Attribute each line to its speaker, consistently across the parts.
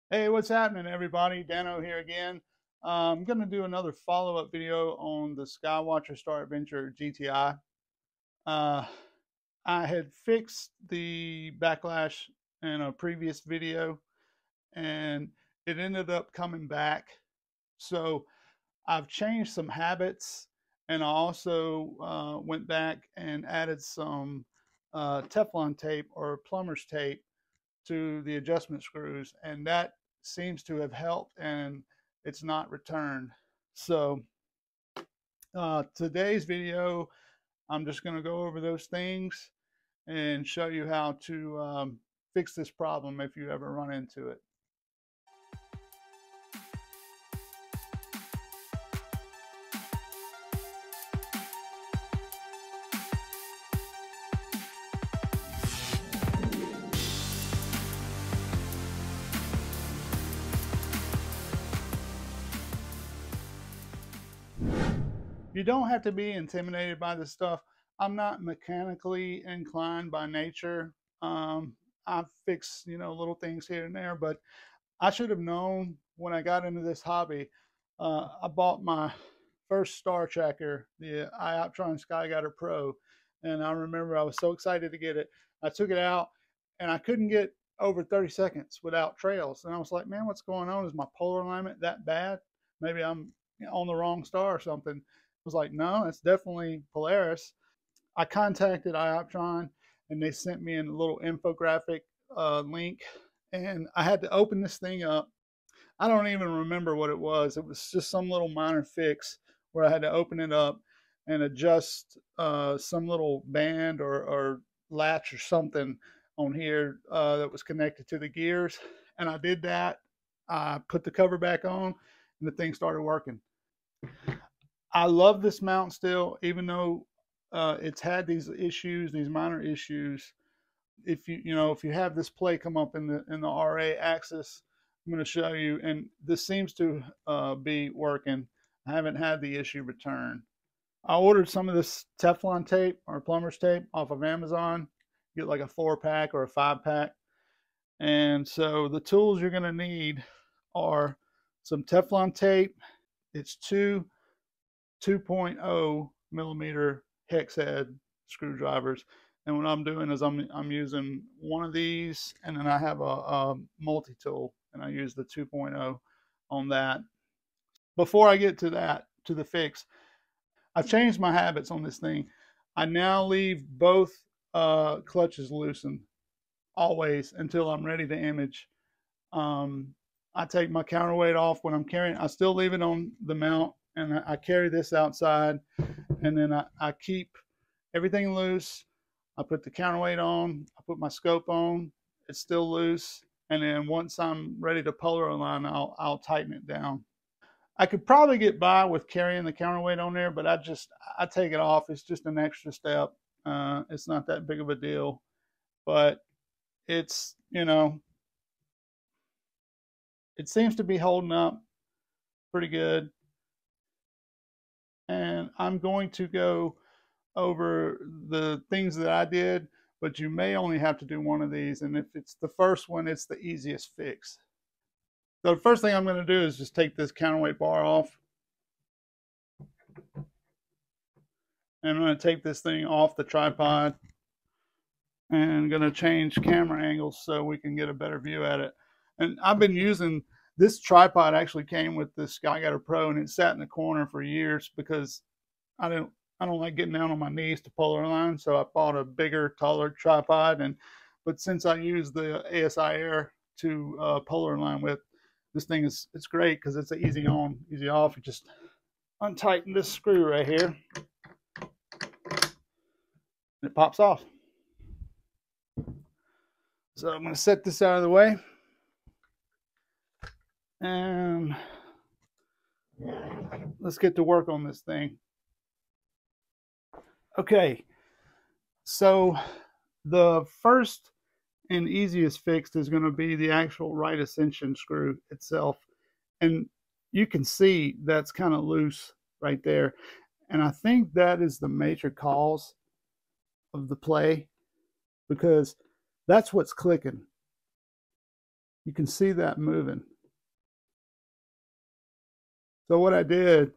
Speaker 1: Hey, what's happening, everybody? Dano here again. I'm going to do another follow-up video on the Skywatcher Star Adventure GTI. Uh, I had fixed the backlash in a previous video, and it ended up coming back. So I've changed some habits, and I also went back and added some Teflon tape or plumber's tape to the adjustment screws, and that seems to have helped, and it's not returned. So today's video, I'm just going to go over those things and show you how to fix this problem if you ever run into it. You don't have to be intimidated by this stuff. I'm not mechanically inclined by nature. I fix, little things here and there, but I should have known when I got into this hobby. I bought my first star tracker, the Ioptron Skywatcher Pro, and I remember I was so excited to get it. I took it out, and I couldn't get over 30 seconds without trails. And I was like, man, what's going on? Is my polar alignment that bad? Maybe I'm on the wrong star or something. I was like, no, it's definitely Polaris. I contacted Ioptron, and they sent me a little infographic link, and I had to open this thing up. I don't even remember what it was. It was just some little minor fix where I had to open it up and adjust some little band or latch or something on here that was connected to the gears. And I did that. I put the cover back on, and the thing started working. I love this mount still, even though it's had these issues, these minor issues. If you have this play come up in the RA axis, I'm going to show you, and this seems to be working. I haven't had the issue return. I ordered some of this Teflon tape or plumber's tape off of Amazon. You get like a 4-pack or a 5-pack. And so the tools you're going to need are some Teflon tape. It's two 2.0 millimeter hex head screwdrivers. And what I'm doing is I'm using one of these, and then I have a multi-tool, and I use the 2.0 on that. Before I get to that, to the fix, I've changed my habits on this thing. I now leave both clutches loosened always until I'm ready to image. I take my counterweight off when I'm carrying. I still leave it on the mount, and I carry this outside, and then I keep everything loose. I put the counterweight on. I put my scope on. It's still loose, and then once I'm ready to polar align, I'll tighten it down. I could probably get by with carrying the counterweight on there, but I take it off. It's just an extra step. It's not that big of a deal, but it's it seems to be holding up pretty good. And I'm going to go over the things that I did, but you may only have to do one of these. And if it's the first one, it's the easiest fix. So the first thing I'm going to do is just take this counterweight bar off. And I'm going to take this thing off the tripod, and I'm going to change camera angles so we can get a better view at it. And I've been using this tripod. Actually came with this Skywatcher Pro, and it sat in the corner for years because I don't like getting down on my knees to polar align. So I bought a bigger, taller tripod. But since I use the ASI Air to polar align with, this thing it's great because it's an easy on, easy off. You just untighten this screw right here, and it pops off. So I'm going to set this out of the way, and let's get to work on this thing. Okay, so the first and easiest fix is going to be the actual right ascension screw itself. And you can see that's kind of loose right there. And I think that is the major cause of the play, because that's what's clicking. You can see that moving. So what I did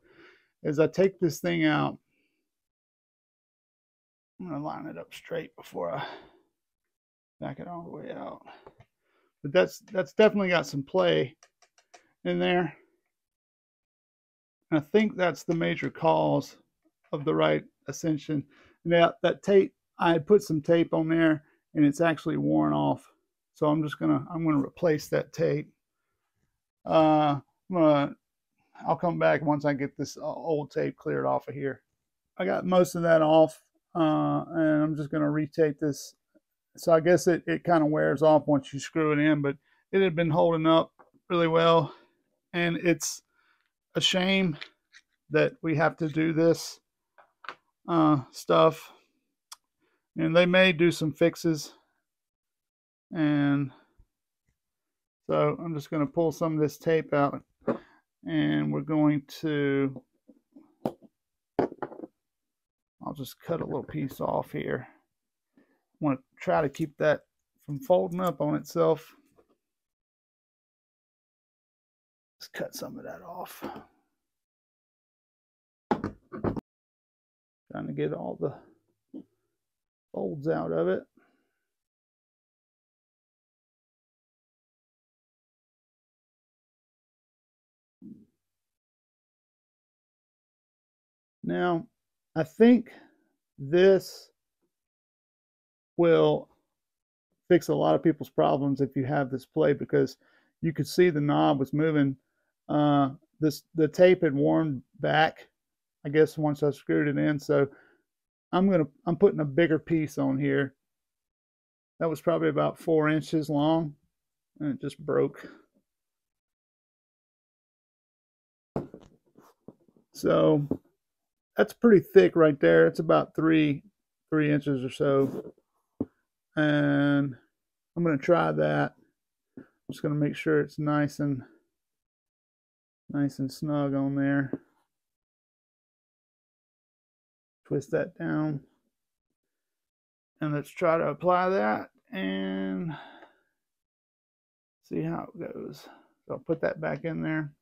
Speaker 1: is I take this thing out. I'm going to line it up straight before I back it all the way out. But that's definitely got some play in there. And I think that's the major cause of the right ascension. Now that tape, I had put some tape on there and it's actually worn off. So I'm gonna replace that tape. I'll come back once I get this old tape cleared off of here. I got most of that off, and I'm just gonna retape this. So I guess it kind of wears off once you screw it in, but it had been holding up really well. And it's a shame that we have to do this stuff. And they may do some fixes. And so I'm just going to pull some of this tape out. And we're going to, I'll just cut a little piece off here. I want to try to keep that from folding up on itself. Let's cut some of that off. Trying to get all the folds out of it. Now, I think this will fix a lot of people's problems if you have this play, because you could see the knob was moving. The tape had worn back, I guess, once I screwed it in. So I'm putting a bigger piece on here. That was probably about 4 inches long, and it just broke. So that's pretty thick right there. It's about 3 inches or so. And I'm going to try that. I'm just going to make sure it's nice and snug on there. Twist that down. And let's try to apply that and see how it goes. So I'll put that back in there.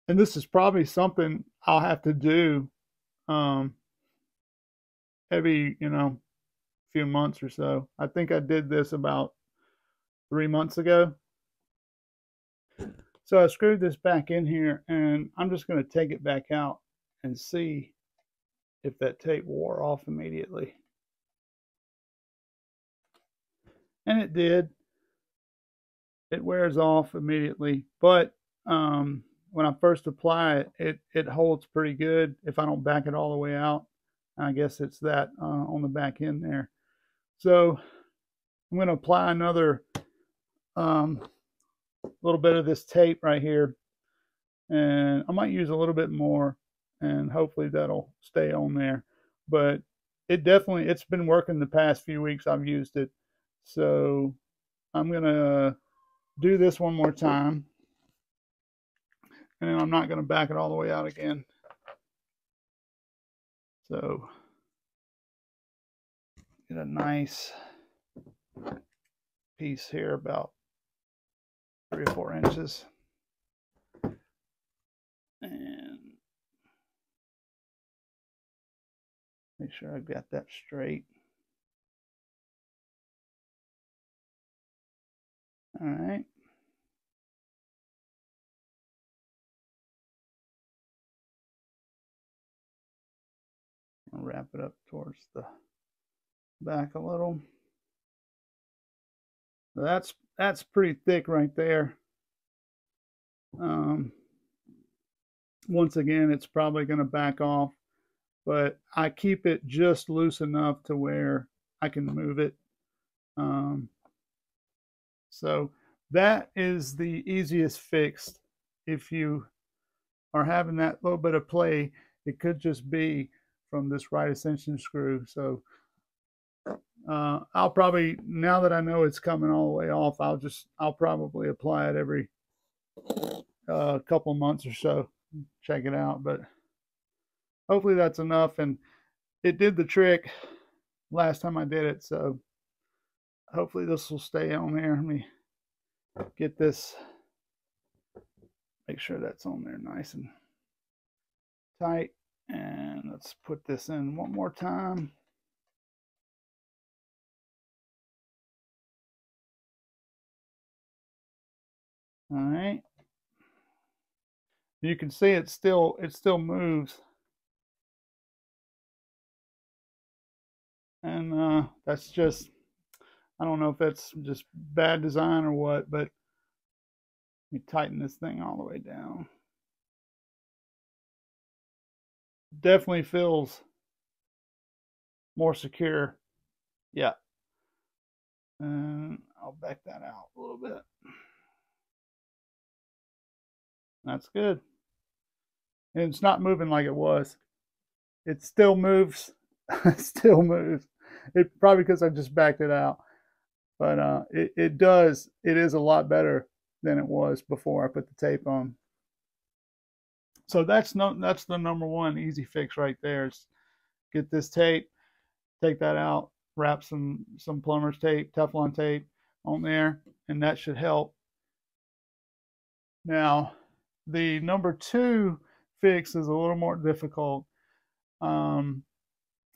Speaker 1: And this is probably something I'll have to do every, few months or so. I think I did this about 3 months ago. So I screwed this back in here, and I'm just going to take it back out and see if that tape wore off immediately. And it did. It wears off immediately, but when I first apply it, it holds pretty good if I don't back it all the way out. I guess it's that on the back end there. So I'm going to apply another little bit of this tape right here, and I might use a little bit more, and hopefully that'll stay on there. But it's been working the past few weeks I've used it. So I'm going to do this one more time. And I'm not going to back it all the way out again. So get a nice piece here, about 3 or 4 inches. And make sure I've got that straight. All right. I'll wrap it up towards the back a little. That's pretty thick right there. Once again, it's probably going to back off, but I keep it just loose enough to where I can move it. So that is the easiest fix. If you are having that little bit of play, it could just be from this right ascension screw. So I'll probably, now that I know it's coming all the way off, I'll probably apply it every couple months or so. Check it out, but hopefully that's enough. And it did the trick. last time I did it, so hopefully this will stay on there. Let me get this, make sure that's on there nice and tight. And let's put this in one more time. All right. You can see it still moves. And that's just, I don't know if that's just bad design or what, but let me tighten this thing all the way down. Definitely feels more secure. Yeah. And I'll back that out a little bit. That's good. And it's not moving like it was. It still moves. It still moves. It probably because I just backed it out. But it does. It is a lot better than it was before I put the tape on. So that's the number one easy fix right there. Is get this tape, take that out, wrap some plumber's tape, Teflon tape on there, and that should help. Now, the number two fix is a little more difficult. Um,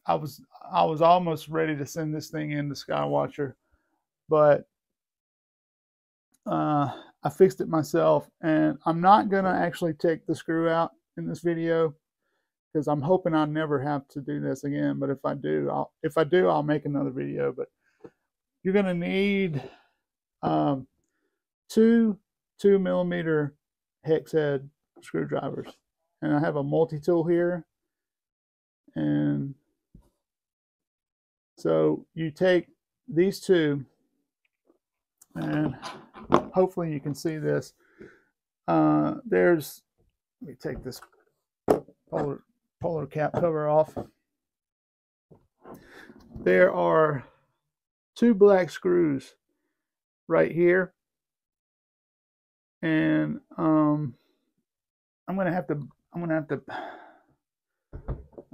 Speaker 1: I was almost ready to send this thing into Skywatcher, but I fixed it myself, and I'm not gonna actually take the screw out in this video because I'm hoping I never have to do this again. But if I do, I'll make another video. But you're gonna need two 2mm hex head screwdrivers, and I have a multi-tool here. And so you take these two, and hopefully you can see this. Let me take this polar cap cover off. There are two black screws right here, and I'm gonna have to.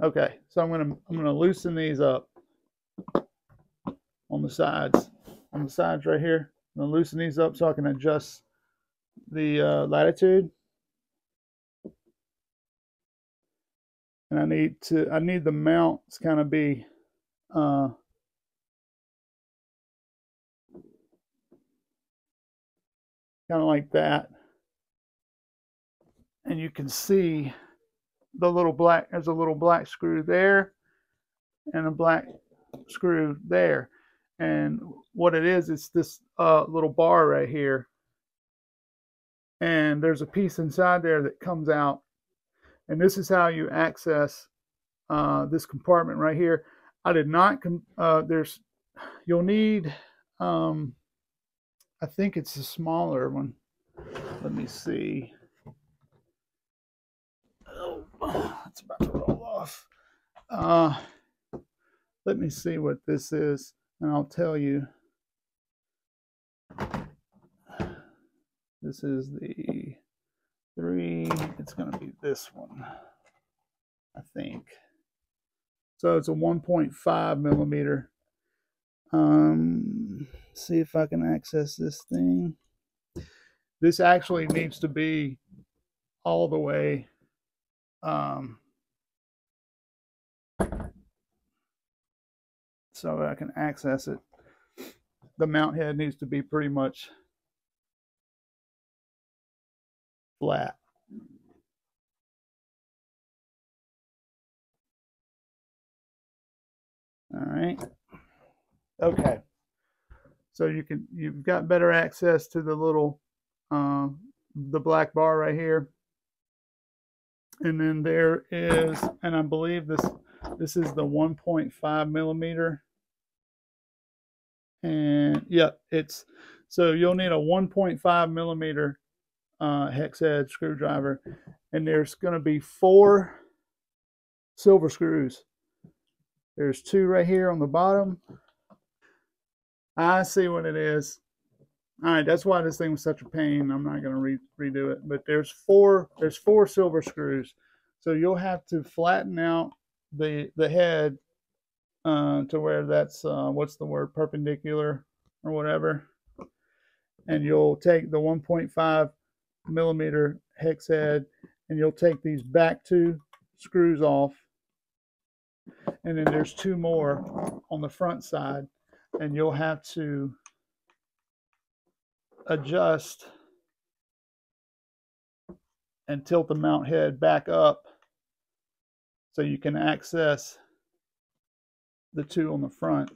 Speaker 1: Okay, so I'm gonna loosen these up on the sides. On the sides right here, I'm gonna loosen these up so I can adjust the latitude. And I need the mounts kind of be kind of like that. And you can see there's a little black screw there and a black screw there. And what it is, it's this little bar right here. And there's a piece inside there that comes out. And this is how you access this compartment right here. I did not, you'll need, I think it's a smaller one. Let me see. Oh, it's about to roll off. Let me see what this is, and I'll tell you. This is the 3. It's going to be this one, I think. So it's a 1.5mm. See if I can access this thing. This actually needs to be all the way so I can access it. The mount head needs to be pretty much flat. All right. Okay. So you've got better access to the little the black bar right here. And then there is, and I believe this is the 1.5mm. And yeah, so you'll need a 1.5mm hex head screwdriver, and there's going to be 4 silver screws. There's 2 right here on the bottom. I see what it is. All right, that's why this thing was such a pain. I'm not going to redo it, but there's 4 silver screws. So you'll have to flatten out the head to where that's what's the word, perpendicular or whatever, and you'll take the 1.5 millimeter hex head and you'll take these back two screws off, and then there's two more on the front side, and you'll have to adjust and tilt the mount head back up so you can access the two on the front.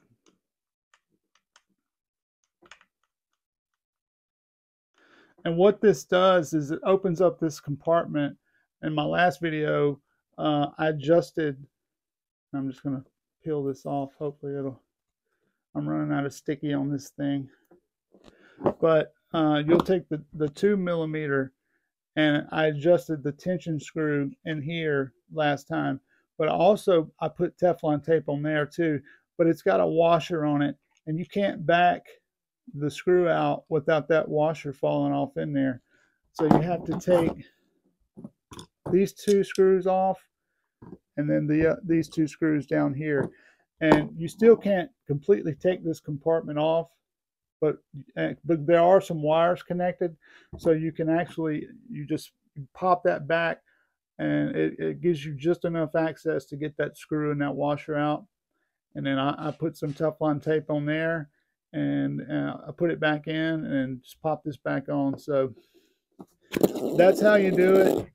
Speaker 1: And what this does is it opens up this compartment. In my last video, I adjusted, I'm just going to peel this off. Hopefully I'm running out of sticky on this thing. But you'll take the 2 millimeter, and I adjusted the tension screw in here last time. But also I put Teflon tape on there too, but it's got a washer on it, and you can't back the screw out without that washer falling off in there. So you have to take these two screws off, and then these two screws down here. And you still can't completely take this compartment off, but there are some wires connected, so you can actually, you just pop that back, and it gives you just enough access to get that screw and that washer out. And then I put some Teflon tape on there, and I put it back in and just pop this back on. So that's how you do it.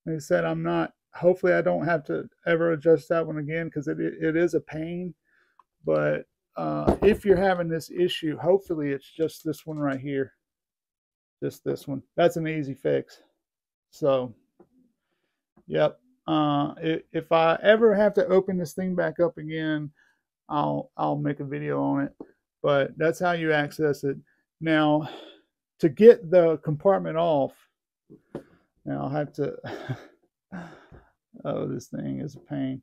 Speaker 1: Like I said, hopefully I don't have to ever adjust that one again, because it is a pain. But if you're having this issue, hopefully it's just this one right here. Just this one. That's an easy fix. So, yep. If I ever have to open this thing back up again, I'll make a video on it. But that's how you access it. Now, to get the compartment off, now I'll have to. Oh, this thing is a pain.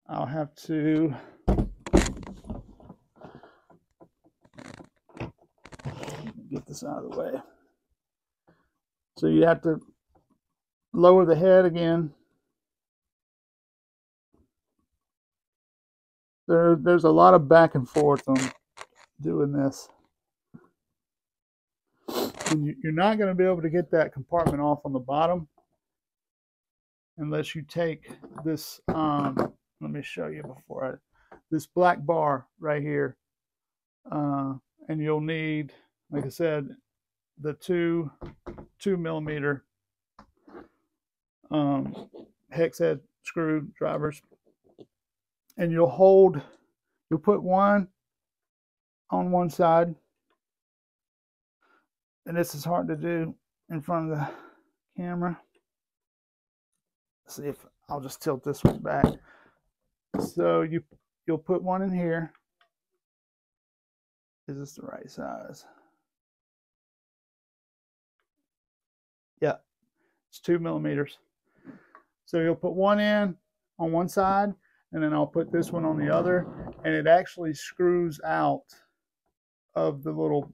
Speaker 1: I'll have to get this out of the way. So you have to lower the head again. There's a lot of back and forth on doing this. And you're not going to be able to get that compartment off on the bottom unless you take this, let me show you this black bar right here. And you'll need, like I said, the two millimeter hex head screwdrivers, and you'll put one on one side, and this is hard to do in front of the camera. Let's see if I'll just tilt this one back. So you'll put one in here. Is this the right size? Yeah, it's 2 millimeters. So you'll put one in on one side, and then I'll put this one on the other, and it actually screws out of the little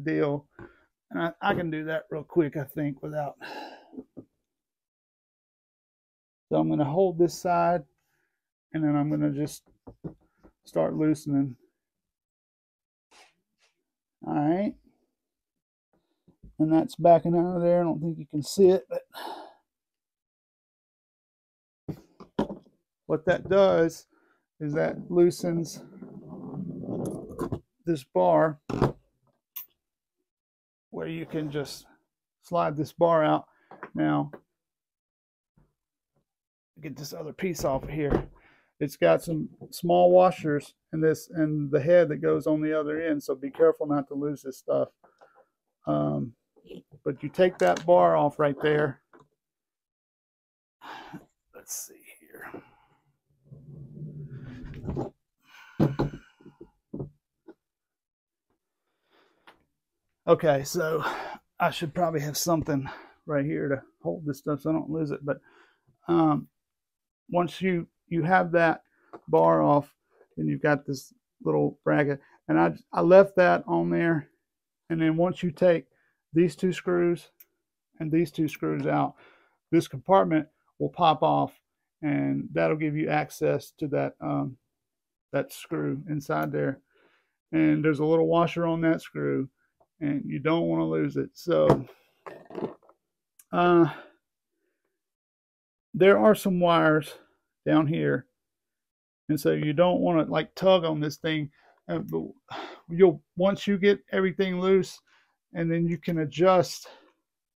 Speaker 1: deal. And I can do that real quick, I think, without. So I'm going to hold this side, and then I'm going to just start loosening. All right. And that's backing out of there. I don't think you can see it, but what that does is that loosens this bar, where you can just slide this bar out. Now, get this other piece off of here. It's got some small washers in this and the head that goes on the other end, so be careful not to lose this stuff. But you take that bar off right there. Let's see here. Okay, so I should probably have something right here to hold this stuff so I don't lose it. But once you have that bar off, then you've got this little bracket. And I left that on there. And then once you take these two screws and these two screws out, this compartment will pop off, and that'll give you access to that screw inside there. And there's a little washer on that screw, and you don't want to lose it. So there are some wires down here, and so you don't want to like tug on this thing. But you'll, once you get everything loose, and then you can adjust.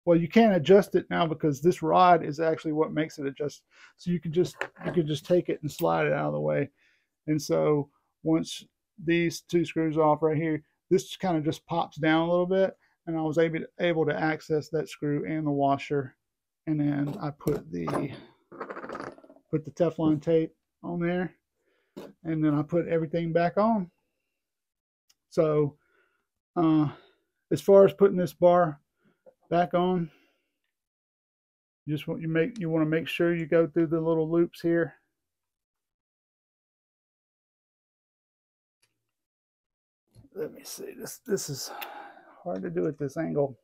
Speaker 1: Well, you can't adjust it now because this rod is actually what makes it adjust. So you could just take it and slide it out of the way. And so once these two screws off right here, this kind of just pops down a little bit, and I was able to access that screw and the washer. And then I put the Teflon tape on there, and then I put everything back on. So as far as putting this bar back on, you want to make sure you go through the little loops here. Let me see, this is hard to do at this angle.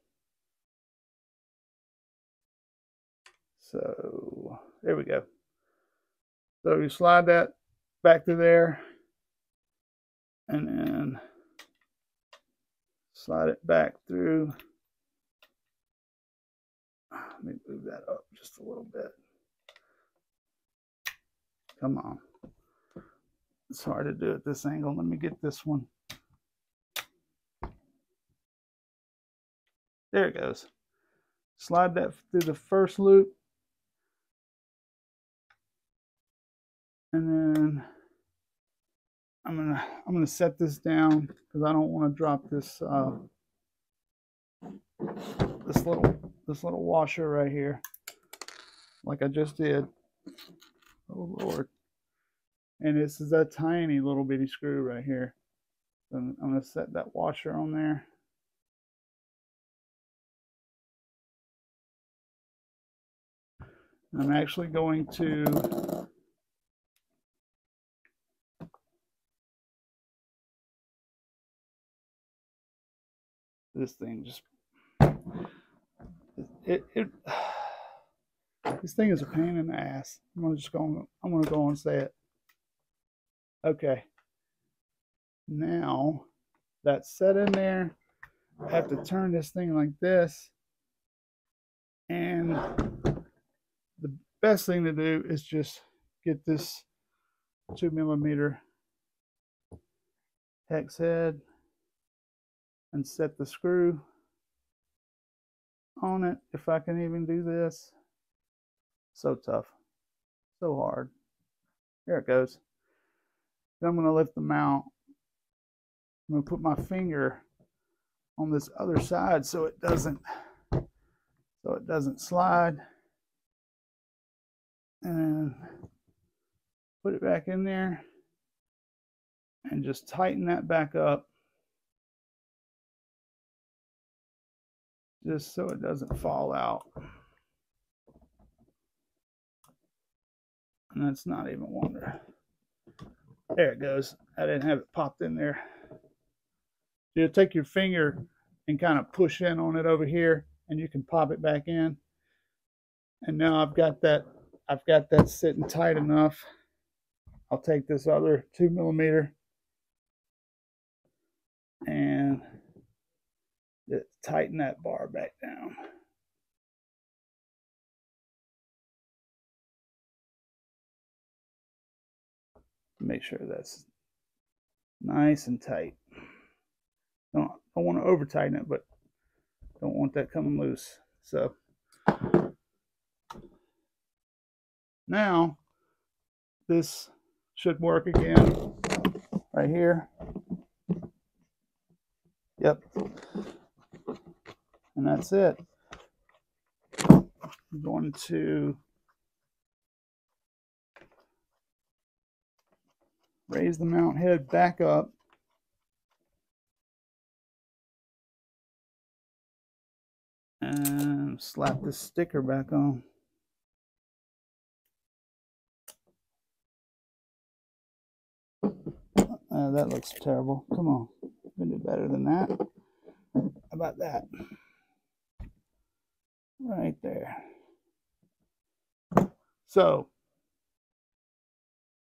Speaker 1: So there we go. So you slide that back through there, and then slide it back through. Let me move that up just a little bit. Come on. It's hard to do at this angle. Let me get this one. There it goes. Slide that through the first loop. And then I'm gonna set this down because I don't want to drop this this little washer right here, like I just did. Oh Lord! And this is a tiny little bitty screw right here. And I'm gonna set that washer on there. I'm actually going to this thing just this thing is a pain in the ass. I'm gonna go and say it. Okay. Now that's set in there. I have to turn this thing like this, and the best thing to do is just get this 2mm hex head and set the screw on it. If I can even do this. So tough, so hard. There it goes. Then I'm going to lift the mount. I'm going to put my finger on this other side so it doesn't slide, and put it back in there and just tighten that back up, just so it doesn't fall out. And that's not even wonder. There it goes. I didn't have it popped in there. You'll take your finger and kind of push in on it over here, and you can pop it back in. And now I've got that sitting tight enough. I'll take this other 2mm and tighten that bar back down. Make sure that's nice and tight. Don't want to over tighten it, but don't want that coming loose. So now this should work again right here. Yep. And that's it. I'm going to raise the mount head back up. And slap this sticker back on. That looks terrible. Come on. We can do better than that. How about that? Right there. So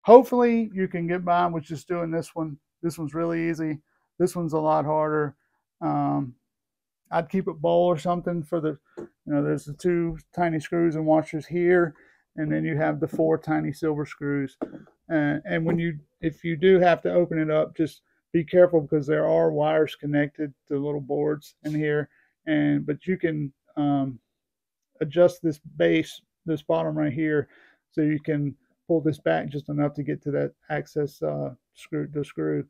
Speaker 1: hopefully you can get by with just doing this one. This one's really easy. This one's a lot harder. I'd keep it bowl or something for the, there's the 2 tiny screws and washers here, and then you have the 4 tiny silver screws. And when if you do have to open it up, just be careful because there are wires connected to little boards in here. But you can adjust this base, this bottom right here, so you can pull this back just enough to get to that access screw,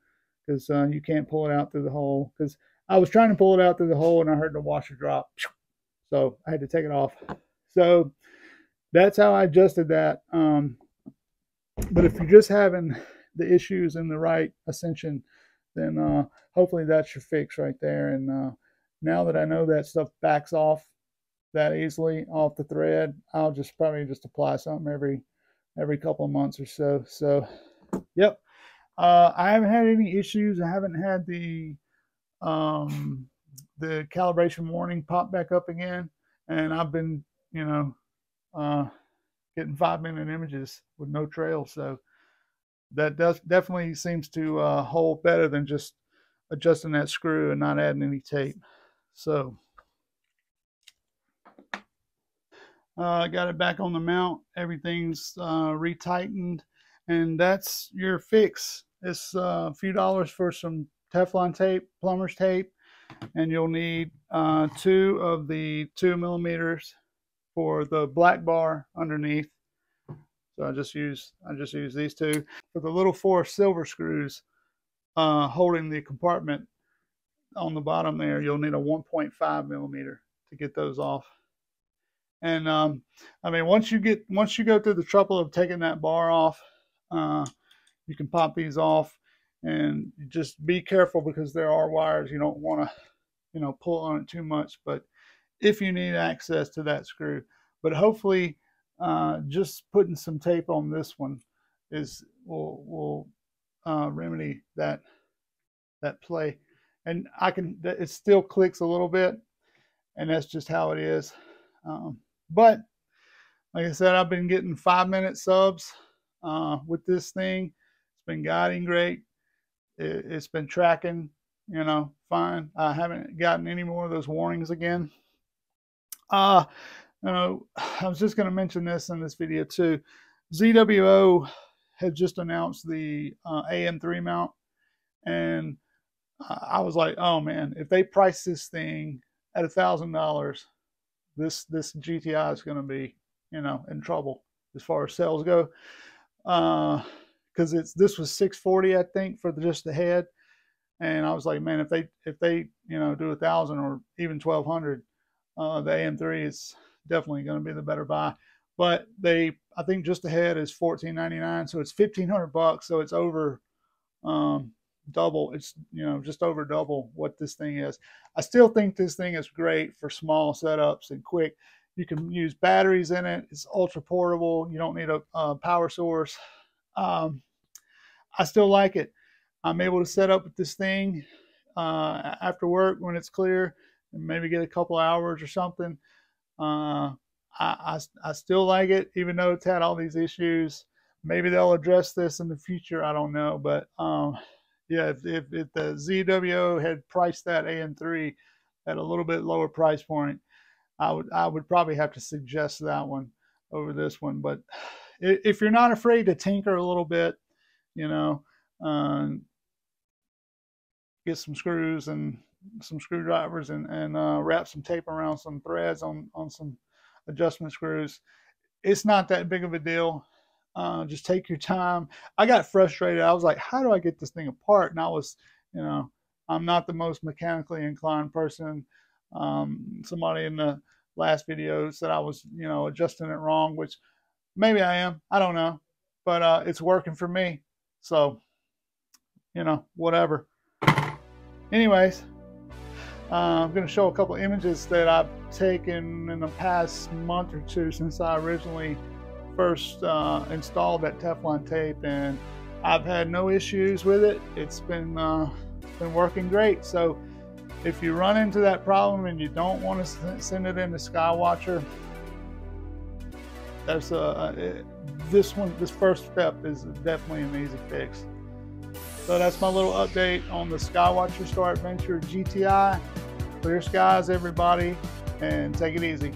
Speaker 1: because you can't pull it out through the hole. Because I was trying to pull it out through the hole and I heard the washer drop, so I had to take it off. So that's how I adjusted that. But if you're just having the issues in the right ascension, then hopefully that's your fix right there. And now that I know that stuff backs off that easily off the thread, I'll probably just apply something every couple of months or so. So, yep. I haven't had any issues. I haven't had the calibration warning pop back up again, and I've been, getting 5-minute images with no trail. So that definitely seems to hold better than just adjusting that screw and not adding any tape. So got it back on the mount. Everything's retightened, and that's your fix. It's a few dollars for some Teflon tape, plumber's tape, and you'll need 2 of the 2 millimeters for the black bar underneath. So I just use these 2 for the little 4 silver screws holding the compartment on the bottom there. You'll need a 1.5 millimeter to get those off. And I mean, once you go through the trouble of taking that bar off, you can pop these off, and just be careful because there are wires. You don't want to, pull on it too much. But if you need access to that screw, but hopefully, just putting some tape on this one will remedy that play. And it still clicks a little bit, and that's just how it is. But like I said, I've been getting 5-minute subs with this thing. It's been guiding great. It's been tracking, fine. I haven't gotten any more of those warnings again. I was just going to mention this in this video too. ZWO had just announced the AM3 mount, and I was like, oh man, if they price this thing at $1,000, this GTI is going to be, in trouble as far as sales go. Because this was $640, I think, for just the head, and I was like, man, if they do 1,000 or even 1,200, the AM3 is definitely going to be the better buy. But I think just the head is $1,499, so it's $1,500. So it's over double. It's just over double what this thing is. I still think this thing is great for small setups and quick. You can use batteries in it. It's ultra portable. You don't need a power source. I still like it. I'm able to set up with this thing after work when it's clear, and maybe get a couple hours or something. I still like it, even though it's had all these issues. Maybe they'll address this in the future. I don't know, but yeah, if the ZWO had priced that AM3 at a little bit lower price point, I would probably have to suggest that one over this one. But if you're not afraid to tinker a little bit, get some screws and some screwdrivers and wrap some tape around some threads on some adjustment screws, it's not that big of a deal. Just take your time. I got frustrated. I was like, how do I get this thing apart? And I was, I'm not the most mechanically inclined person. Somebody in the last video said I was, adjusting it wrong, which maybe I am. I don't know. But it's working for me. So, whatever. Anyways, I'm going to show a couple images that I've taken in the past month or two since I originally first installed that Teflon tape, and I've had no issues with it. It's been working great. So if you run into that problem and you don't want to send it into Skywatcher, That's this first step is definitely an easy fix. So that's my little update on the Skywatcher Star Adventure GTI. Clear skies, everybody, and take it easy.